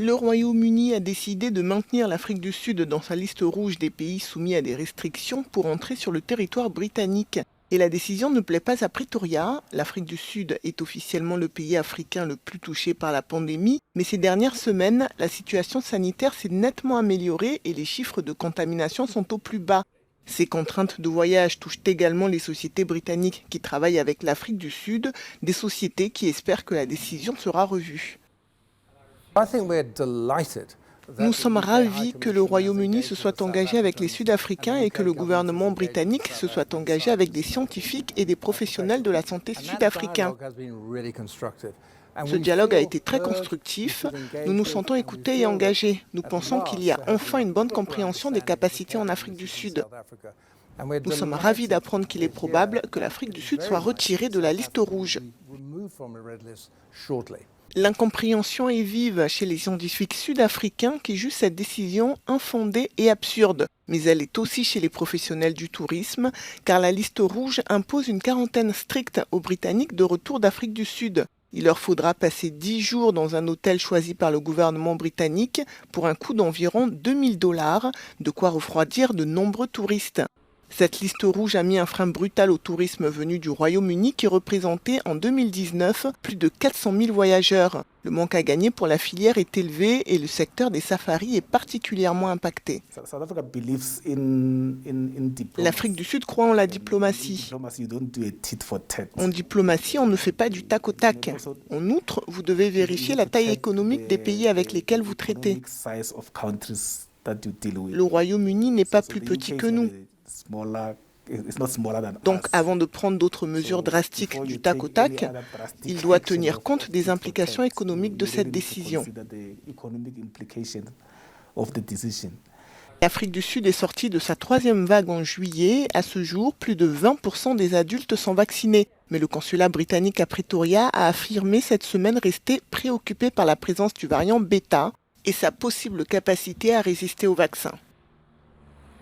Le Royaume-Uni a décidé de maintenir l'Afrique du Sud dans sa liste rouge des pays soumis à des restrictions pour entrer sur le territoire britannique. Et la décision ne plaît pas à Pretoria. L'Afrique du Sud est officiellement le pays africain le plus touché par la pandémie, mais ces dernières semaines, la situation sanitaire s'est nettement améliorée et les chiffres de contamination sont au plus bas. Ces contraintes de voyage touchent également les sociétés britanniques qui travaillent avec l'Afrique du Sud, des sociétés qui espèrent que la décision sera revue. Nous sommes ravis que le Royaume-Uni se soit engagé avec les Sud-Africains et que le gouvernement britannique se soit engagé avec des scientifiques et des professionnels de la santé sud-africains. Ce dialogue a été très constructif. Nous nous sentons écoutés et engagés. Nous pensons qu'il y a enfin une bonne compréhension des capacités en Afrique du Sud. Nous sommes ravis d'apprendre qu'il est probable que l'Afrique du Sud soit retirée de la liste rouge. L'incompréhension est vive chez les scientifiques sud-africains qui jugent cette décision infondée et absurde. Mais elle est aussi chez les professionnels du tourisme, car la liste rouge impose une quarantaine stricte aux Britanniques de retour d'Afrique du Sud. Il leur faudra passer 10 jours dans un hôtel choisi par le gouvernement britannique pour un coût d'environ 2000 $, de quoi refroidir de nombreux touristes. Cette liste rouge a mis un frein brutal au tourisme venu du Royaume-Uni qui représentait en 2019 plus de 400 000 voyageurs. Le manque à gagner pour la filière est élevé et le secteur des safaris est particulièrement impacté. L'Afrique du Sud croit en la diplomatie. En diplomatie, on ne fait pas du tac au tac. En outre, vous devez vérifier la taille économique des pays avec lesquels vous traitez. Le Royaume-Uni n'est pas plus petit que nous. Donc, avant de prendre d'autres mesures drastiques du tac au tac, il doit tenir compte des implications économiques de cette décision. L'Afrique du Sud est sortie de sa 3e vague en juillet. À ce jour, plus de 20% des adultes sont vaccinés. Mais le consulat britannique à Pretoria a affirmé cette semaine rester préoccupé par la présence du variant Beta et sa possible capacité à résister au vaccin.